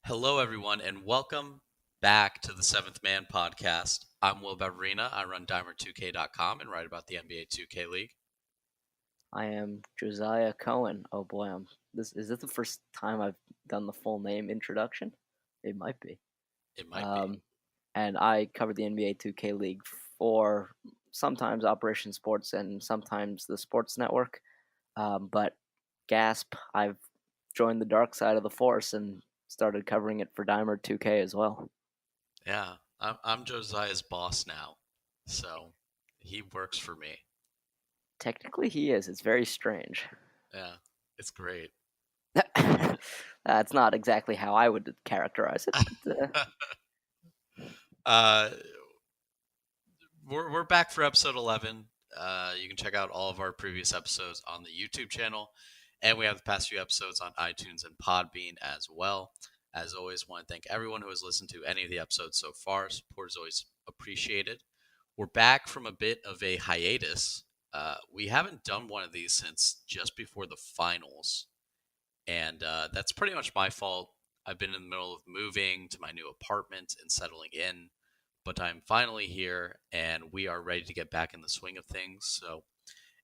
Hello, everyone, and welcome back to the Seventh Man podcast. I'm Will Beverina. I run Dimer2K.com and write about the NBA 2K League. I am Josiah Cohen. Oh boy, is this the first time I've done the full name introduction? It might be. It might be. Um, and I cover the NBA 2K League for sometimes Operation Sports and sometimes the Sports Network. But gasp, I've joined the dark side of the force and started covering it for Dimer 2K as well. Yeah, I'm Josiah's boss now, so he works for me. Technically, he is. It's very strange. Yeah, it's great. That's not exactly how I would characterize it. But, uh, we're back for episode 11. You can check out all of our previous episodes on the YouTube channel, and we have the past few episodes on iTunes and Podbean as well. As always, want to thank everyone who has listened to any of the episodes so far. Support is always appreciated. We're back from a bit of a hiatus. We haven't done one of these since just before the finals, and that's pretty much my fault. I've been in the middle of moving to my new apartment and settling in, but I'm finally here and we are ready to get back in the swing of things. So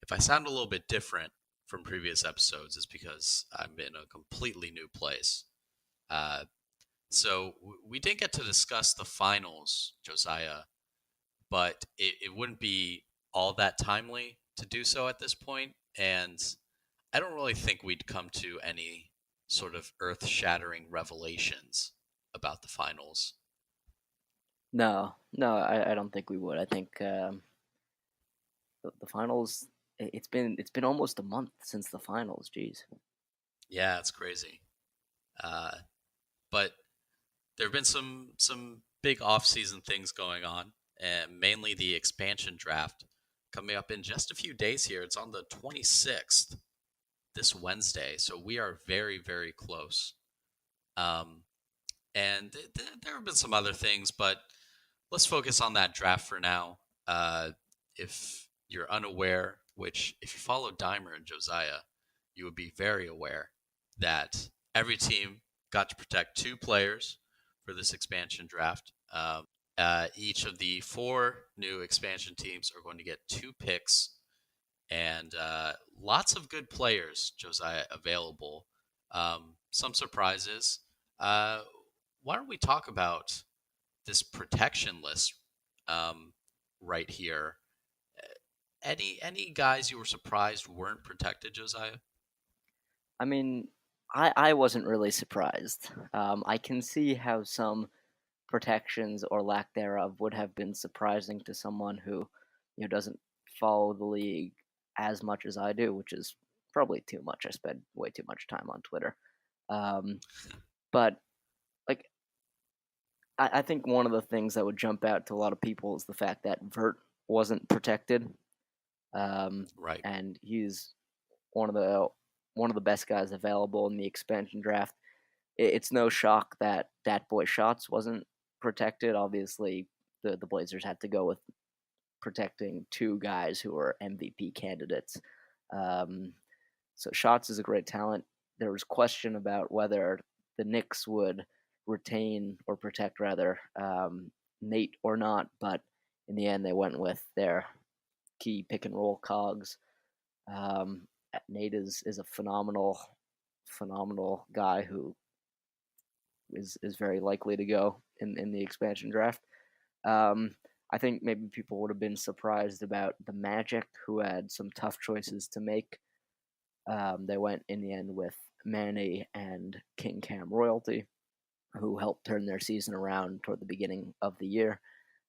if I sound a little bit different from previous episodes, it's because I'm in a completely new place. Uh, we didn't get to discuss the finals, Josiah, but it wouldn't be all that timely to do so at this point, and I don't really think we'd come to any sort of earth-shattering revelations about the finals. no, I don't think we would. I think the finals. It's been almost a month since the finals. Jeez. Yeah, it's crazy. Uh, but there have been some big off-season things going on, and mainly the expansion draft coming up in just a few days here. It's on the 26th, this Wednesday, so we are very, very close. Um, and there have been some other things, but let's focus on that draft for now. If you're unaware, which if you follow Dimer and Josiah, you would be very aware that every team got to protect two players for this expansion draft. Each of the four new expansion teams are going to get two picks and lots of good players, Josiah, available. Some surprises. Uh, why don't we talk about this protection list um, right here? Any guys you were surprised weren't protected, Josiah? I mean, I wasn't really surprised. I can see how some protections or lack thereof would have been surprising to someone who, doesn't follow the league as much as I do, which is probably too much. I spend way too much time on Twitter. Um, but like, I think one of the things that would jump out to a lot of people is the fact that Vert wasn't protected, um, Right. and he's one of the one of the best guys available in the expansion draft. It's no shock that that boy Shots wasn't protected. Obviously, the Blazers had to go with protecting two guys who were MVP candidates. Um, so Shots is a great talent. There was question about whether the Knicks would retain or protect rather Nate or not, but in the end they went with their key pick and roll cogs. Um, Nate is a phenomenal guy who is very likely to go in the expansion draft. Um, I think maybe people would have been surprised about the Magic, who had some tough choices to make. They went in the end with Manny and King Cam Royalty, who helped turn their season around toward the beginning of the year.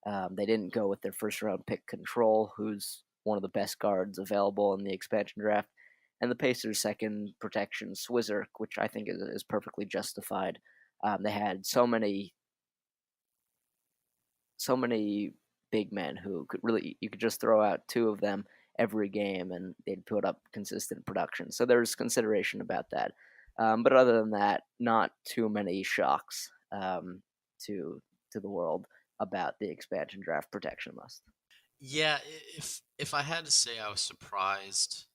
They didn't go with their first round pick Control, who's one of the best guards available in the expansion draft, and the Pacers' second protection, Swizzerk, which I think is perfectly justified. They had so many big men who could really you could just throw out two of them every game and they'd put up consistent production. So there's consideration about that. But other than that, not too many shocks to the world about the expansion draft protection list. Yeah, if I had to say I was surprised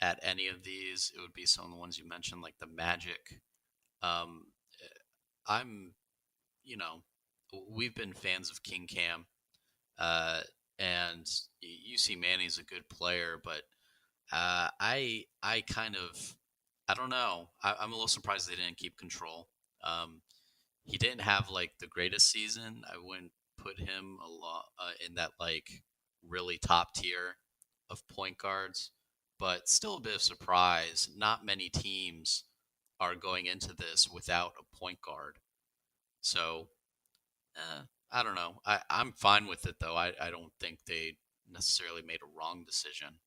at any of these, it would be some of the ones you mentioned, like the Magic. Um, I'm, you know, we've been fans of King Cam, uh, and UC Manny's a good player, but I kind of, I don't know. I'm a little surprised they didn't keep control. Um, he didn't have like the greatest season. I wouldn't put him a lot in that like really top tier of point guards, but still a bit of surprise. Not many teams are going into this without a point guard. So I don't know. I'm fine with it though. I don't think they necessarily made a wrong decision.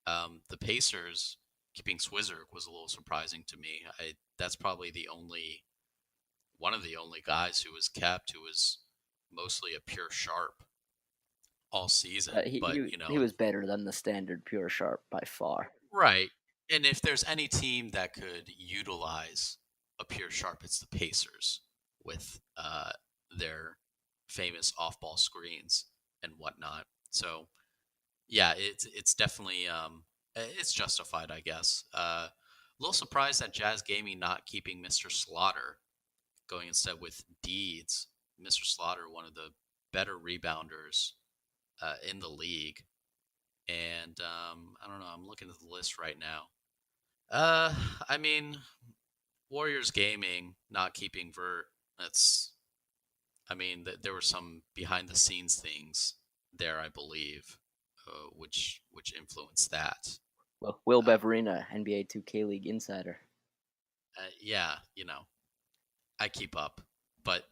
The Pacers keeping Swizzerk was a little surprising to me. That's probably the only one of the only guys who was kept who was mostly a pure sharp all season. He, But he was better than the standard pure sharp by far. right. And if there's any team that could utilize a pure sharp, it's the Pacers with their famous off-ball screens and whatnot. So yeah, it's definitely it's justified, I guess. A little surprised at Jazz Gaming not keeping Mr. Slaughter, going instead with Deeds. Mr. Slaughter, one of the better rebounders in the league, and I don't know. I'm looking at the list right now. Uh, I mean, Warriors Gaming not keeping Vert. That's. I mean, there were some behind the scenes things there, I believe, which influenced that. Well, Will Um, Beverina, NBA 2K League insider. yeah, I keep up, but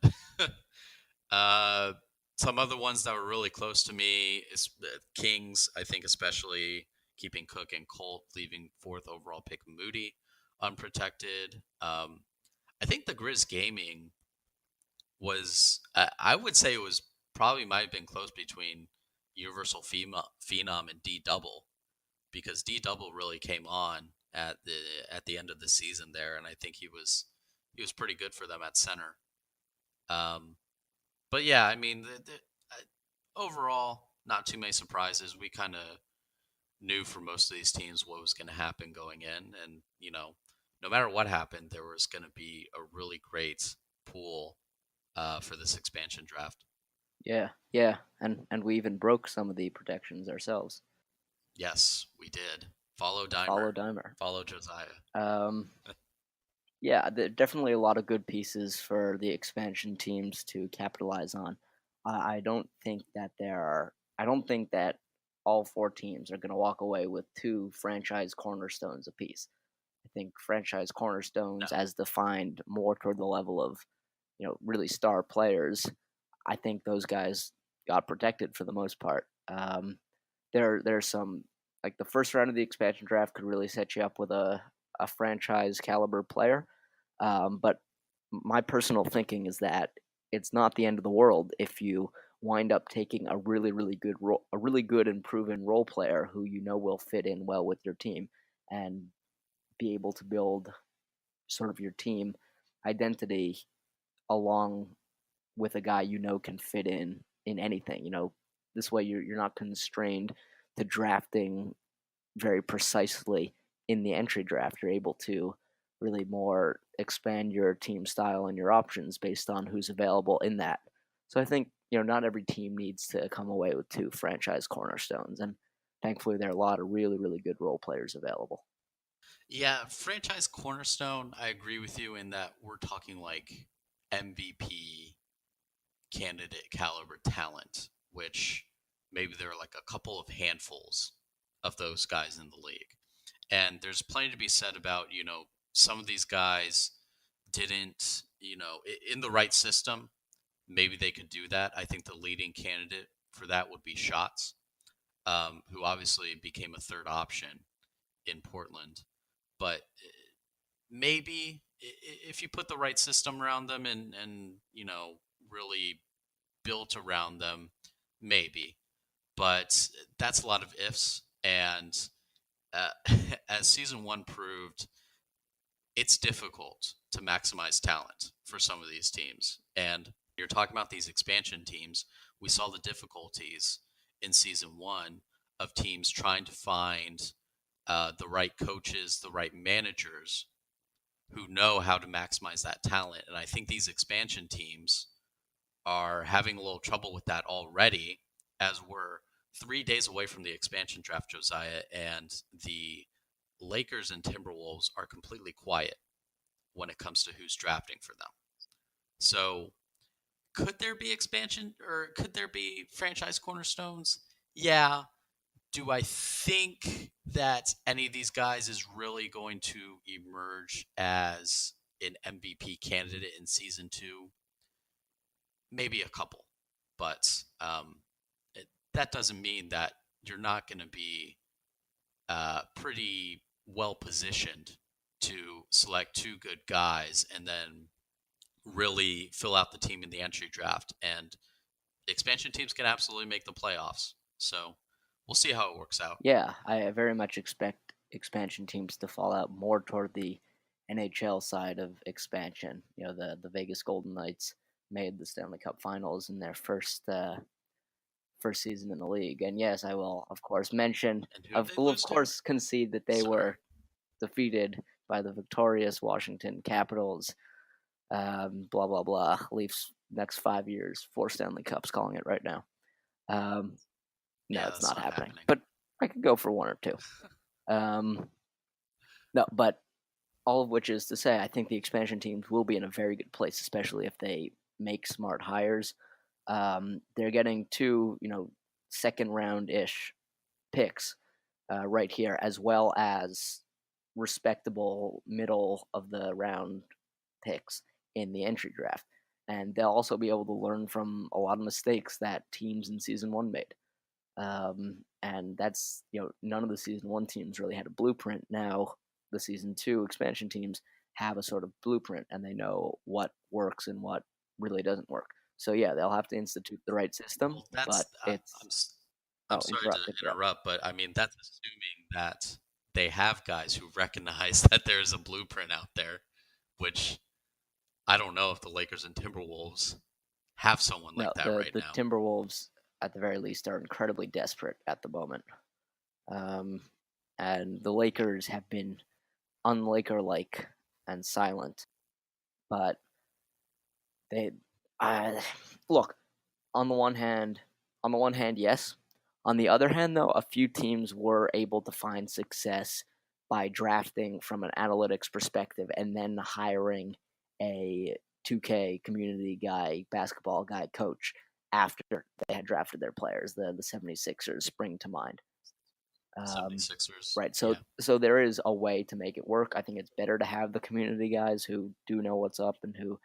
uh, some other ones that were really close to me is Kings. I think especially keeping Cook and Colt, leaving fourth overall pick Moody unprotected. I think the Grizz Gaming was. I would say it was probably might have been close between Universal Phenom and D Double because D Double really came on at the end of the season there, and I think he was pretty good for them at center. Um, but yeah, I mean, overall, not too many surprises. We kind of knew for most of these teams what was going to happen going in, and no matter what happened, there was going to be a really great pool for this expansion draft. Yeah, yeah, and we even broke some of the protections ourselves. Yes, we did. Follow Follow Dimer, Dimer. follow Josiah. Um, yeah, definitely a lot of good pieces for the expansion teams to capitalize on. I don't think that there are. I don't think that all four teams are going to walk away with two franchise cornerstones apiece. I think franchise No, cornerstones, as defined more toward the level of, really star players, I think those guys got protected for the most part. There's some, like, the first round of the expansion draft could really set you up with a franchise caliber player. But my personal thinking is that it's not the end of the world if you wind up taking a really good and proven role player who will fit in well with your team and be able to build sort of your team identity along with a guy can fit in anything. This way you're not constrained to drafting very precisely in the entry draft. You're able to really more expand your team style and your options based on who's available in that. So I think, not every team needs to come away with two franchise cornerstones, and thankfully there are a lot of really, really good role players available. yeah, franchise cornerstone. I agree with you in that we're talking like MVP candidate caliber talent, which maybe there are like a couple of handfuls of those guys in the league. And there's plenty to be said about, some of these guys didn't, in the right system, maybe they could do that. I think the leading candidate for that would be Shots, who obviously became a third option in Portland. But maybe if you put the right system around them and really built around them, maybe. But that's a lot of ifs. And uh, as season one proved, it's difficult to maximize talent for some of these teams. And you're talking about these expansion teams. We saw the difficulties in season one of teams trying to find the right coaches, the right managers who know how to maximize that talent. And I think these expansion teams are having a little trouble with that already, as we're 3 days away from the expansion draft, Josiah, and the Lakers and Timberwolves are completely quiet when it comes to who's drafting for them. So could there be expansion or could there be franchise cornerstones? Yeah. Do I think that any of these guys is really going to emerge as an MVP candidate in season two? Maybe a couple, but that doesn't mean that you're not going to be pretty well positioned to select two good guys and then really fill out the team in the entry draft. And expansion teams can absolutely make the playoffs. So we'll see how it works out. Yeah, I very much expect expansion teams to fall out more toward the NHL side of expansion. You know, the Vegas Golden Knights made the Stanley Cup Finals in their first season in the league, and yes, I will of course mention, And who did of they will of lose to? course concede that they Sorry. were defeated by the victorious Washington Capitals. Blah blah blah. Leafs next 5 years, 4 Stanley Cups, calling it right now. Um, no, Yeah, it's that's not not happening, happening. but I could go for one or two. Um, no, but all of which is to say, I think the expansion teams will be in a very good place, especially if they make smart hires. They're getting two, second round ish picks right here, as well as respectable middle of the round picks in the entry draft. And they'll also be able to learn from a lot of mistakes that teams in season one made. And that's, none of the season one teams really had a blueprint. Now, the season two expansion teams have a sort of blueprint and they know what works and what really doesn't work. So, yeah, they'll have to institute the right system, Well, that's but it's, I'm oh, sorry to interrupt. interrupt, but I mean that's assuming that they have guys who recognize that there's a blueprint out there, which I don't know if the Lakers and Timberwolves have someone No, like that the, right the now. Timberwolves, at the very least, are incredibly desperate at the moment. Um, and the Lakers have been unlaker like and silent, but they, look, on the one hand, yes. On the other hand, though, a few teams were able to find success by drafting from an analytics perspective and then hiring a 2K community guy, basketball guy, coach after they had drafted their players. The 76ers spring to mind. Um, 76ers. right. So Yeah. so there is a way to make it work. I think it's better to have the community guys who do know what's up and who,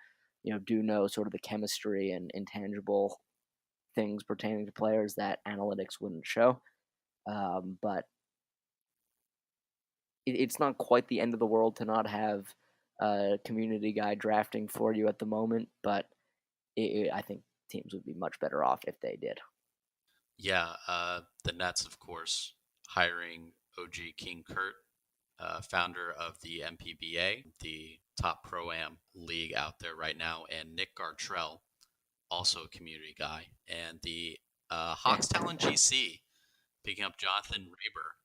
do know sort of the chemistry and intangible things pertaining to players that analytics wouldn't show. But it's not quite the end of the world to not have a community guy drafting for you at the moment. But I think teams would be much better off if they did. Yeah, the Nets, of course, hiring OG King Kurt, founder of the MPBA, the top pro am league out there right now, and Nick Gartrell, also a community guy, and the Hawks Talent GC picking up Jonathan Raber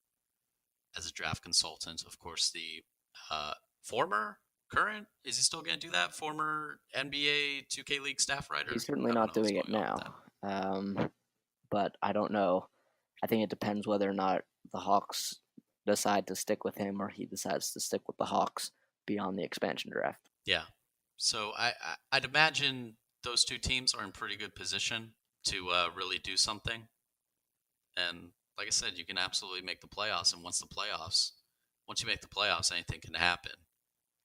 as a draft consultant. Of course, the uh, former, current, is he still going to do that? Former NBA 2K League staff writer? He's certainly I don't not know what's doing it going on with that. now. But I don't know. I think it depends whether or not the Hawks decide to stick with him or he decides to stick with the Hawks beyond the expansion draft. Yeah. So I'd imagine those two teams are in pretty good position to really do something. And like I said, you can absolutely make the playoffs. And once you make the playoffs, anything can happen,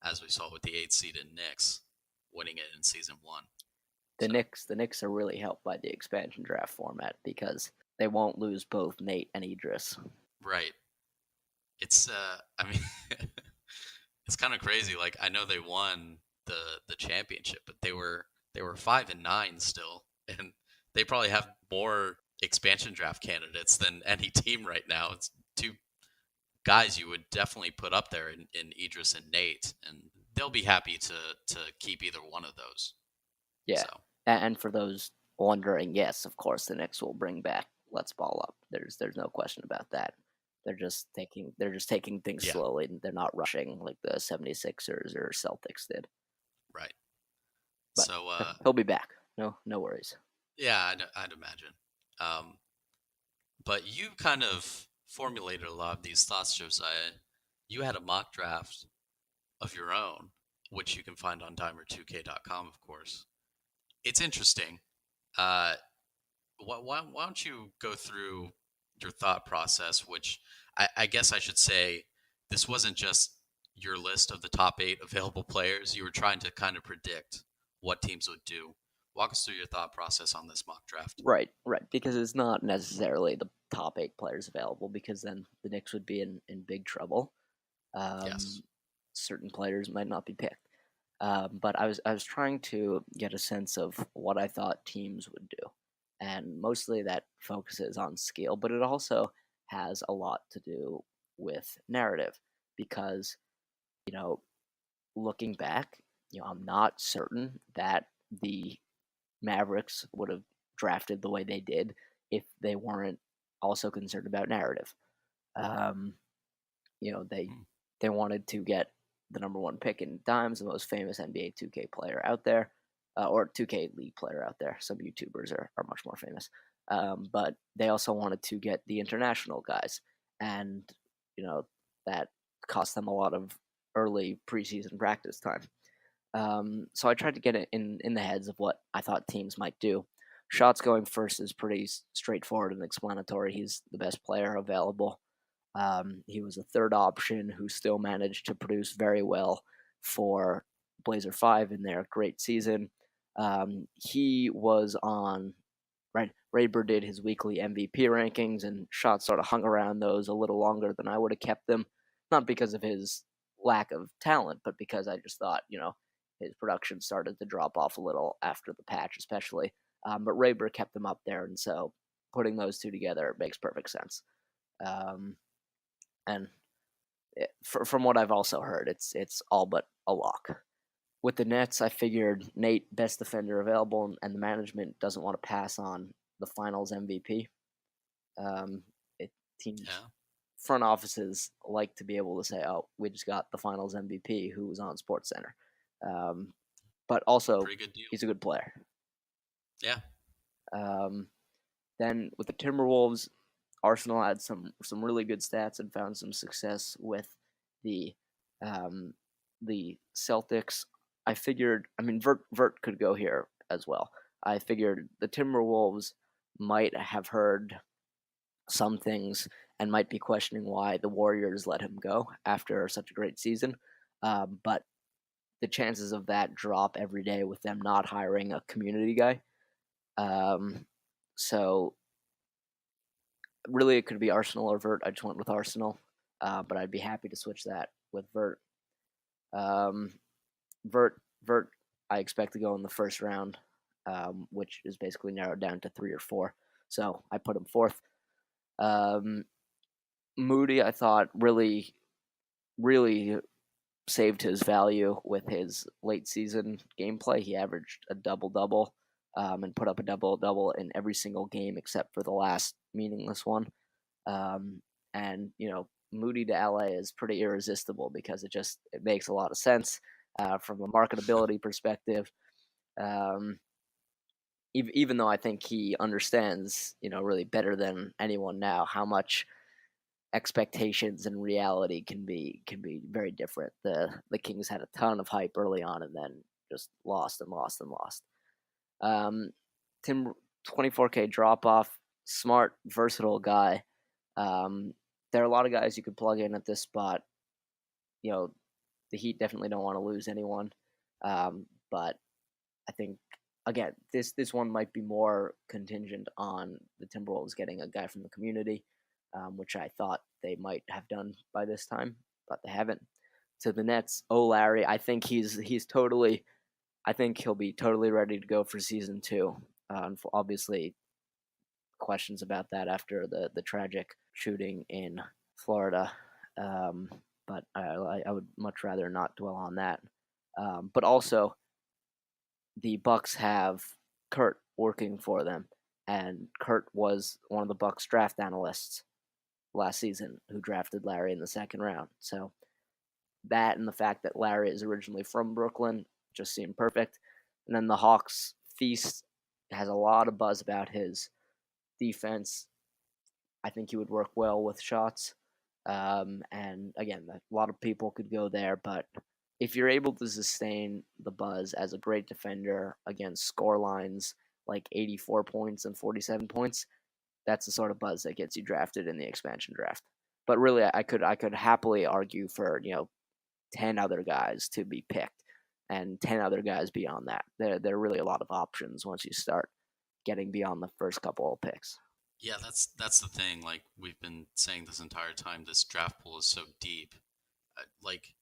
as we saw with the 8th seeded Knicks winning it in season one. The So Knicks are really helped by the expansion draft format because they won't lose both Nate and Idris. right, it's I mean, it's kind of crazy. Like I know they won the championship, but they were 5-9 still, and they probably have more expansion draft candidates than any team right now. It's two guys you would definitely put up there in Idris and Nate, and they'll be happy to keep either one of those. Yeah, So and for those wondering, yes, of course, the Knicks will bring back Let's Ball Up. There's no question about that. They're just taking things Yeah, slowly, and they're not rushing like the 76ers or Celtics did. right. But So, he'll be back. No worries. yeah, I'd imagine. Um, but you kind of formulated a lot of these thoughts, Josiah. You had a mock draft of your own, which you can find on dimer2k.com, of course. It's interesting. Uh, why don't you go through your thought process, which I guess I should say this wasn't just your list of the top 8 available players. You were trying to kind of predict what teams would do. Walk us through your thought process on this mock draft. Right. Because it's not necessarily the top 8 players available, because then the Knicks would be in big trouble. Um, Yes. Certain players might not be picked. But I was trying to get a sense of what I thought teams would do, and mostly that focuses on skill, but it also has a lot to do with narrative, because you know, looking back, I'm not certain that the Mavericks would have drafted the way they did if they weren't also concerned about narrative. Um, you know, they Hmm. they wanted to get the number one pick in Dimes, the most famous NBA 2K player out there, or 2K League player out there. Some YouTubers are much more famous, but they also wanted to get the international guys, and you know that cost them a lot of early preseason practice time. So I tried to get it in the heads of what I thought teams might do. Shots going first is pretty straightforward and explanatory. He's the best player available. He was a third option who still managed to produce very well for Blazer 5 in their great season. He was on, right, Raber did his weekly MVP rankings, and Shots sort of hung around those a little longer than I would have kept them. Not because of his lack of talent, but because I just thought, his production started to drop off a little after the patch, especially. But Raber kept them up there, and so putting those two together makes perfect sense. Um, and from what I've also heard, it's all but a lock. With the Nets, I figured Nate, best defender available, and the management doesn't want to pass on the Finals MVP. Um, Teams, Yeah. front offices like to be able to say, "Oh, we just got the Finals MVP who was on Sports Center," um, but also Pretty good deal. he's a good player. Yeah. Um, then with the Timberwolves, Arsenal had some really good stats and found some success with the um, the Celtics. I figured, I mean, Vert could go here as well. I figured the Timberwolves might have heard some things and might be questioning why the Warriors let him go after such a great season. But the chances of that drop every day with them not hiring a community guy. Um, so really, it could be Arsenal or Vert. I just went with Arsenal, but I'd be happy to switch that with Vert. Um, Vert, I expect to go in the first round, which is basically narrowed down to 3 or 4. So I put him fourth. Um, Moody, I thought really saved his value with his late season gameplay. He averaged a double double, and put up a double double in every single game except for the last meaningless one. Um, and Moody to LA is pretty irresistible because it makes a lot of sense from a marketability perspective. Um, even though I think he understands, really better than anyone now, how much expectations and reality can be very different. The Kings had a ton of hype early on, and then just lost and lost and lost. Um, Tim 24K drop off, smart, versatile guy. There are a lot of guys you could plug in at this spot. You know, the Heat definitely don't want to lose anyone, but I think again this one might be more contingent on the Timberwolves getting a guy from the community, which I thought they might have done by this time, but they haven't. To the Nets, Larry, I think he's totally. I think he'll be totally ready to go for season 2. Obviously, questions about that after the tragic shooting in Florida. Um, but I would much rather not dwell on that. But also, the Bucks have Kurt working for them, and Kurt was one of the Bucks draft analysts last season who drafted Larry in the second round. So that and the fact that Larry is originally from Brooklyn just seemed perfect. And then the Hawks feast has a lot of buzz about his defense. I think he would work well with shots. And again, a lot of people could go there, but if you're able to sustain the buzz as a great defender against score lines like 84 points and 47 points, that's the sort of buzz that gets you drafted in the expansion draft. But really, I could happily argue for 10 other guys to be picked and 10 other guys beyond that. There are really a lot of options once you start getting beyond the first couple of picks. Yeah, that's the thing. Like we've been saying this entire time, this draft pool is so deep. Like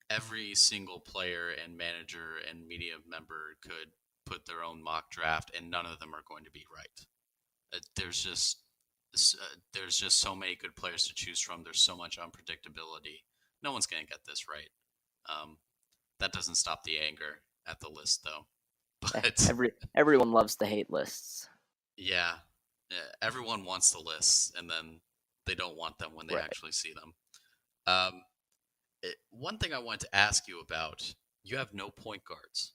every single player and manager and media member could put their own mock draft, and none of them are going to be right. There's just so many good players to choose from. There's so much unpredictability. No one's going to get this right. Um, that doesn't stop the anger at the list, though. But Everyone loves the hate lists. yeah, everyone wants the lists, and then they don't want them when they Right. actually see them. Um, one thing I wanted to ask you about: you have no point guards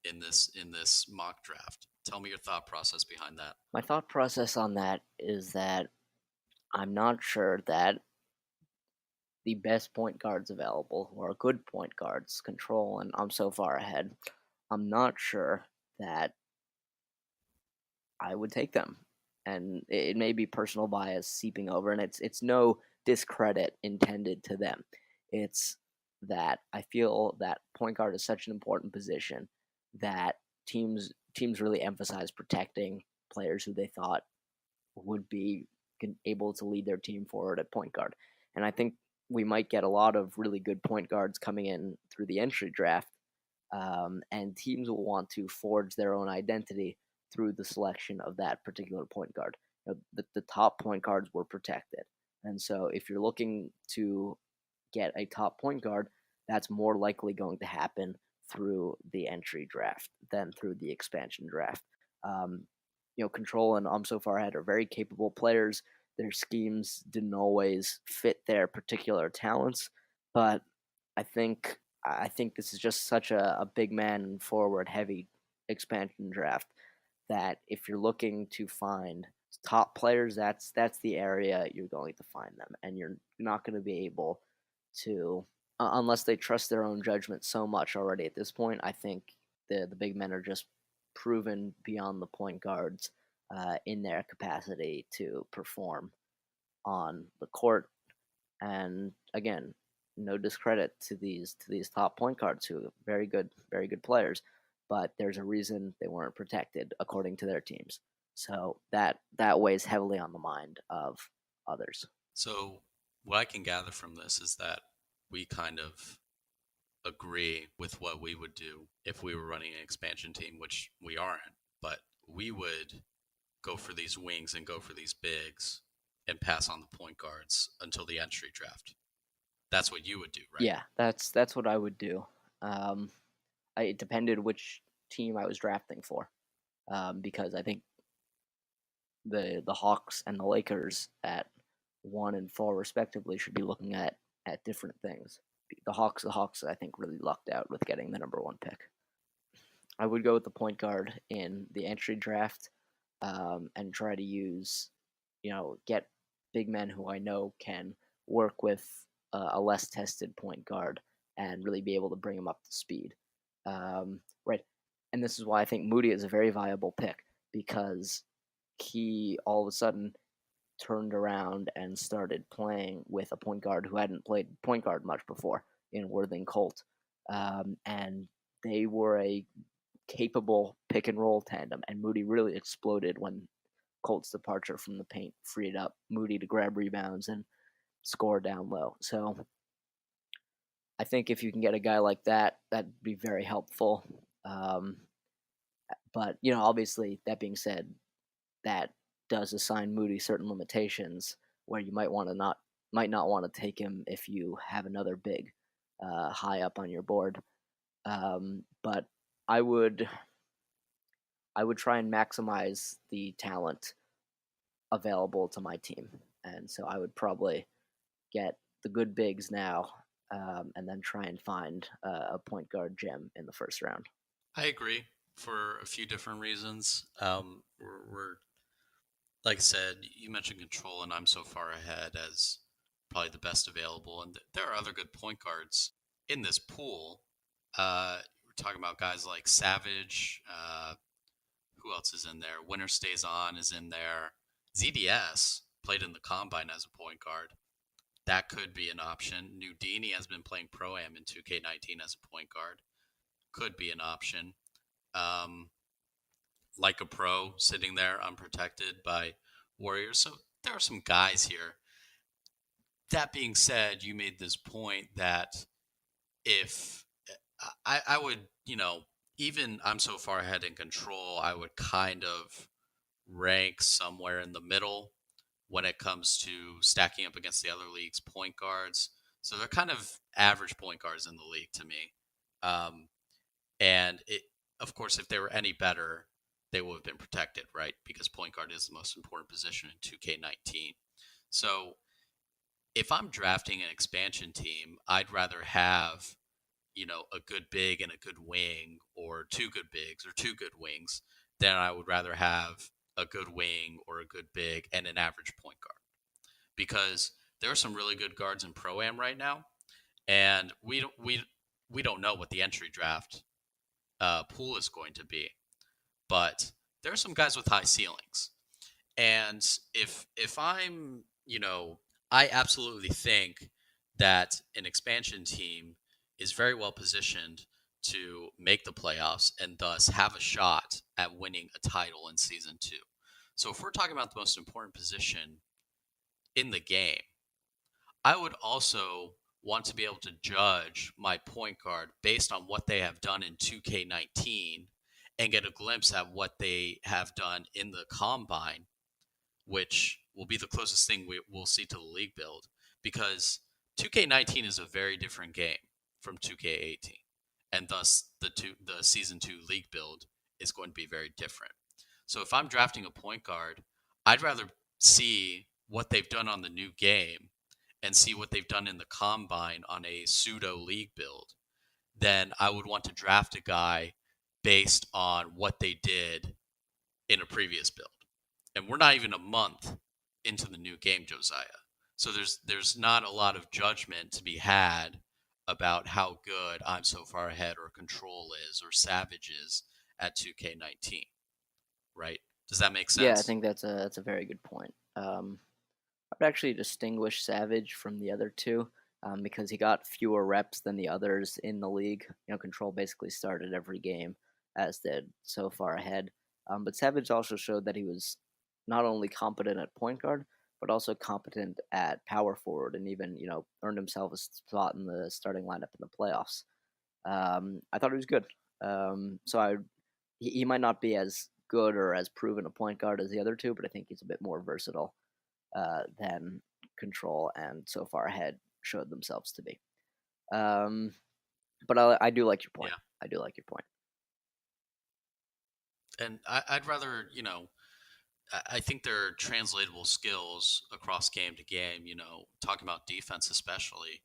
in this mock draft. Tell me your thought process behind that. My thought process on that is that I'm not sure that the best point guards available, or good point guards, control, and I'm so far ahead. I'm not sure that I would take them, and it may be personal bias seeping over, and it's no discredit intended to them. It's that I feel that point guard is such an important position that teams really emphasize protecting players who they thought would be able to lead their team forward at point guard. And I think we might get a lot of really good point guards coming in through the entry draft, and teams will want to forge their own identity through the selection of that particular point guard. The top point guards were protected, and so if you're looking to get a top point guard, that's more likely going to happen through the entry draft than through the expansion draft. Um, Control and I'm so far ahead are very capable players. Their schemes didn't always fit their particular talents, but I think this is just such a big man and forward heavy expansion draft that if you're looking to find top players, that's the area you're going to find them, and you're not going to be able to unless they trust their own judgment so much already at this point. I think the big men are just proven beyond the point guards in their capacity to perform on the court. And again, no discredit to these top point guards who are very good players, but there's a reason they weren't protected according to their teams. So that weighs heavily on the mind of others. So, what I can gather from this is that we kind of agree with what we would do if we were running an expansion team, which we aren't, but we would go for these wings and go for these bigs and pass on the point guards until the entry draft. That's what you would do, right? Yeah, that's what I would do. Um, it depended which team I was drafting for, because I think the Hawks and the Lakers at 1 and 4 respectively should be looking at different things. The Hawks, I think, really lucked out with getting the number 1 pick. I would go with the point guard in the entry draft, and try to get big men who I know can work with a less tested point guard and really be able to bring him up to speed. Right, and this is why I think Moody is a very viable pick, because he all of a sudden turned around and started playing with a point guard who hadn't played point guard much before in Worthing Colt, and they were a capable pick and roll tandem, and Moody really exploded when Colt's departure from the paint freed up Moody to grab rebounds and score down low. So I think if you can get a guy like that, that'd be very helpful. Um, but obviously, that being said, that does assign Moody certain limitations where you might not want to take him if you have another big high up on your board. But I would I would try and maximize the talent available to my team. and so I would probably get the good bigs now, and then try and find a point guard gem in the first round. I agree for a few different reasons. We're like I said, you mentioned control, and I'm so far ahead as probably the best available. And there are other good point guards in this pool. We're talking about guys like Savage. Who else is in there? Winner Stays On is in there. ZDS played in the combine as a point guard. That could be an option. Nudini has been playing Pro Am in 2K19 as a point guard. Could be an option. Um, like a pro sitting there unprotected by Warriors. So there are some guys here. That being said, you made this point that if I would, even I'm so far ahead in control, I would kind of rank somewhere in the middle when it comes to stacking up against the other league's point guards. So they're kind of average point guards in the league to me. Um, and of course, if they were any better, they would have been protected, right? Because point guard is the most important position in 2K19. So if I'm drafting an expansion team, I'd rather have, a good big and a good wing, or two good bigs or two good wings, than I would rather have a good wing or a good big and an average point guard. Because there are some really good guards in Pro Am right now, and we don't know what the entry draft pool is going to be. But there are some guys with high ceilings. And if I'm, I absolutely think that an expansion team is very well positioned to make the playoffs and thus have a shot at winning a title in season 2. So if we're talking about the most important position in the game, I would also want to be able to judge my point guard based on what they have done in 2K19 and get a glimpse at what they have done in the combine, which will be the closest thing we'll see to the league build, because 2K19 is a very different game from 2K18, and thus the season 2 league build is going to be very different. So if I'm drafting a point guard, I'd rather see what they've done on the new game and see what they've done in the combine on a pseudo league build than I would want to draft a guy based on what they did in a previous build. And we're not even a month into the new game, Josiah. So there's not a lot of judgment to be had about how good I'm so far ahead or Control is or Savage is at 2K19, right? Does that make Yeah, I sense? think that's a very good point. I would actually distinguish Savage from the other two, because he got fewer reps than the others in the league. Control basically started every game, as did so far ahead. But Savage also showed that he was not only competent at point guard, but also competent at power forward, and even earned himself a spot in the starting lineup in the playoffs. I thought he was good. He might not be as good or as proven a point guard as the other two, but I think he's a bit more versatile than Control and so far ahead showed themselves to be. Um, but I do like your point. Yeah. I do like your point. And I'd rather, I think there are translatable skills across game to game, talking about defense especially,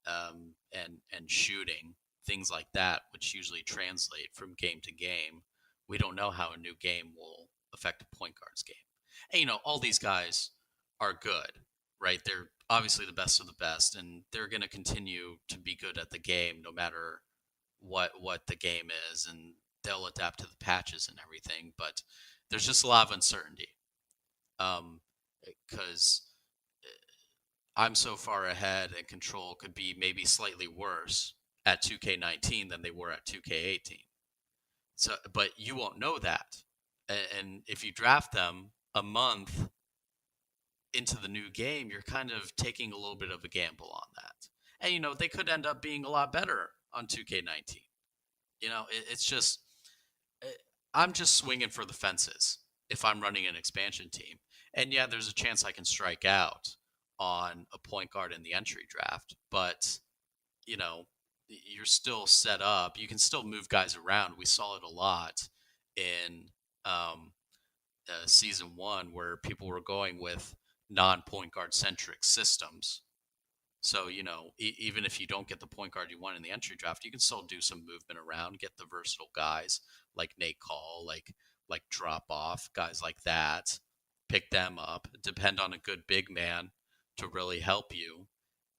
and shooting, things like that, which usually translate from game to game. We don't know how a new game will affect a point guard's game. And, all these guys are good, right? They're obviously the best of the best, and they're going to continue to be good at the game no matter what the game is, and they'll adapt to the patches and everything. But there's just a lot of uncertainty, because I'm so far ahead and Control could be maybe slightly worse at 2K19 than they were at 2K18. So, but you won't know that. And if you draft them a month into the new game, you're kind of taking a little bit of a gamble on that. And, they could end up being a lot better on 2K19. It's just, eh, I'm just swinging for the fences if I'm running an expansion team. And yeah, there's a chance I can strike out on a point guard in the entry draft, but you know, you're still set up. You can still move guys around. We saw it a lot in season 1 where people were going with non-point guard centric systems. So, even if you don't get the point guard you want in the entry draft, you can still do some movement around, get the versatile guys like Nate Call, like drop off guys like that, pick them up, depend on a good big man to really help you.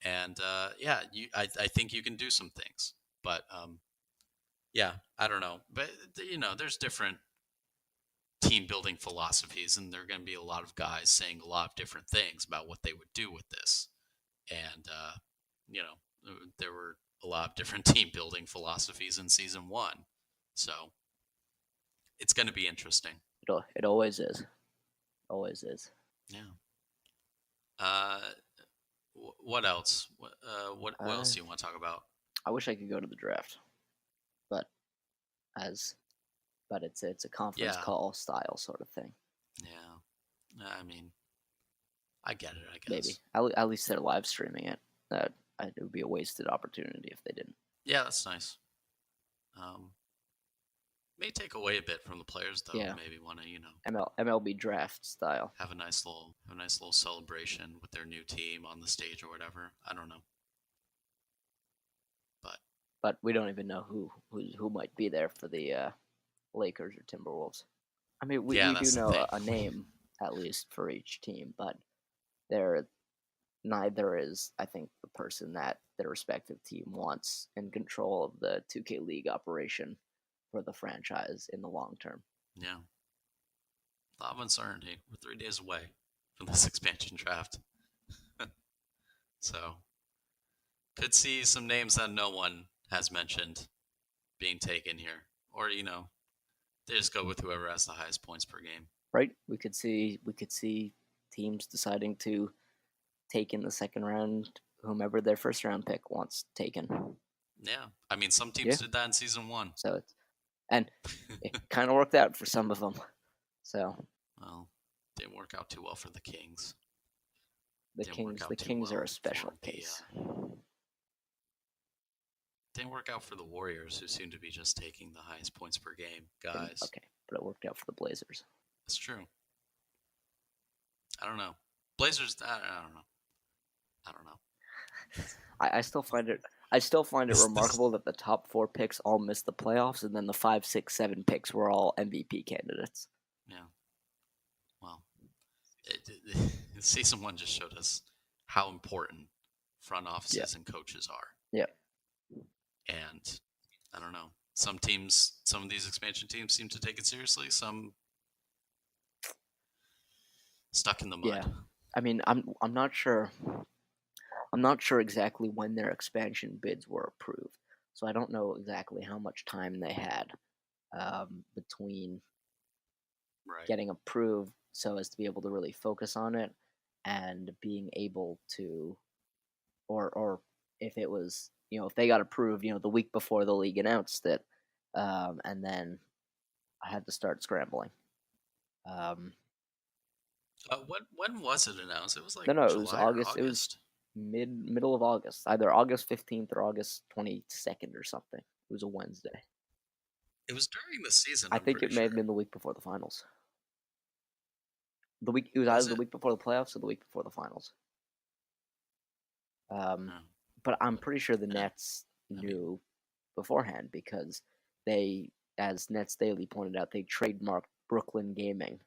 And yeah, I think you can do some things, but yeah, I don't know, but there's different team building philosophies, and there are going to be a lot of guys saying a lot of different things about what they would do with this. And you know, there were a lot of different team building philosophies in season one, so it's going to be interesting. It always is. Always is. Yeah. Uh, what else? What else do you want to talk about? I wish I could go to the draft, but it's a conference Yeah. call style sort of thing. Yeah. I mean, I get it. I Maybe guess. at least they're live streaming it. It would be a wasted opportunity if they didn't. Yeah, that's nice. May take away a bit from the players though. Yeah. Maybe want to MLB draft style. have a nice little celebration with their new team on the stage or whatever. I don't know. But we don't even know who might be there for the Lakers or Timberwolves. I mean, we do know a name at least for each team, but neither is, I think, the person that their respective team wants in control of the 2K League operation for the franchise in the long term. Yeah. A lot of uncertainty. We're 3 days away from this expansion draft. So, could see some names that no one has mentioned being taken here. Or, they just go with whoever has the highest points per game. Right? We could see teams deciding to take in the second round whomever their first round pick wants taken. Yeah. I mean, some teams did that in season one. So it kind of worked out for some of them. So, well, didn't work out too well for the Kings. The Kings are a special case. Didn't work out for the Warriors, who seem to be just taking the highest points per game guys. Okay, but it worked out for the Blazers. That's true. I don't know. Blazers. I don't know. I still find it remarkable that the top 4 picks all missed the playoffs, and then the 5, 6, 7 picks were all MVP candidates. Yeah. Well, season 1 just showed us how important front offices and coaches are. Yeah. And I don't know. Some of these expansion teams seem to take it seriously. Some stuck in the mud. Yeah. I mean, I'm not sure. I'm not sure exactly when their expansion bids were approved, so I don't know exactly how much time they had between getting approved so as to be able to really focus on it and being able to, or if it was, if they got approved, the week before the league announced it, and then I had to start scrambling. When was it announced? It was like no, July it was August. It was middle of August, either August 15th or August 22nd or something. It was a Wednesday. It was during the season. I think it may have been the week before the finals. It was either the week before the playoffs or the week before the finals. But I'm pretty sure the Nets knew beforehand because they, as Nets Daily pointed out, they trademarked Brooklyn Gaming.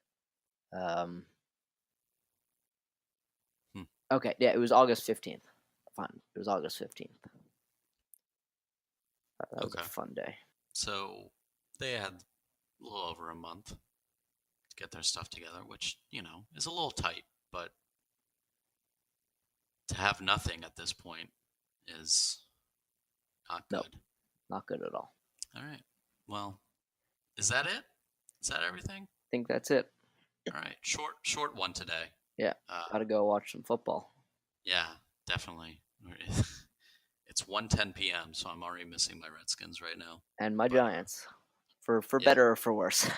Okay, yeah, it was August 15th. Fun. It was August 15th. That was a fun day. So they had a little over a month to get their stuff together, which, is a little tight, but to have nothing at this point is not good. Nope, not good at all. All right. Well, is that it? Is that everything? I think that's it. All right. Short one today. Yeah. Gotta go watch some football. Yeah, definitely. It's 1:10 p.m., so I'm already missing my Redskins right now. And my Giants. For better or for worse.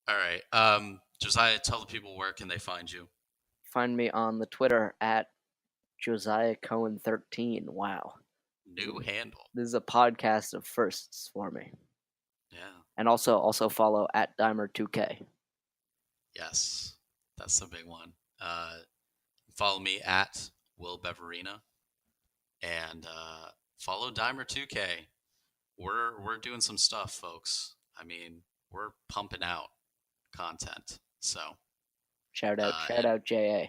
All right. Josiah, tell the people where can they find you. Find me on the Twitter at Josiah Cohen 13. Wow. New handle. This is a podcast of firsts for me. Yeah. And also follow at Dimer2K. Yes. That's the big one. Follow me at Will Beverina, and follow Dimer2K. We're doing some stuff, folks. I mean, we're pumping out content. So, Shout and out JA.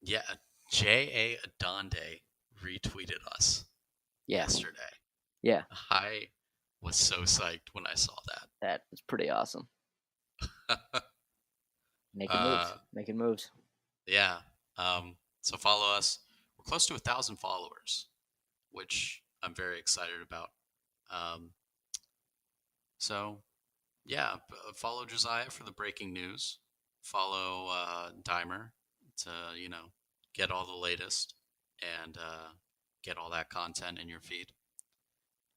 yeah, J.A. Adonde retweeted us Yeah, yesterday. yeah, I was so psyched when I saw that was pretty awesome. that. Making making moves. Yeah. So follow us. We're close to 1,000 followers, which I'm very excited about. Um, so yeah, follow Josiah for the breaking news. Follow Dimer to get all the latest and get all that content in your feed.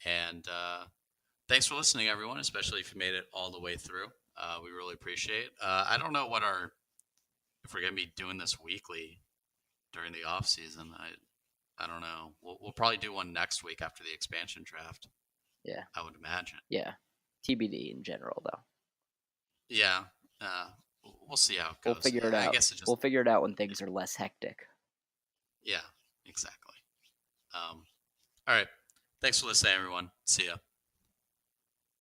And thanks for listening, everyone, especially if you made it all the way through. We really appreciate it. I don't know if we're gonna be doing this weekly during the off season. I don't know. We'll probably do one next week after the expansion draft. Yeah, I would imagine. yeah. TBD in general, though. Yeah. Uh, we'll see how it We'll goes. figure it I out. guess it just. We'll figure it out when things are less hectic. Yeah. Exactly. All right. Thanks for listening, everyone. See ya.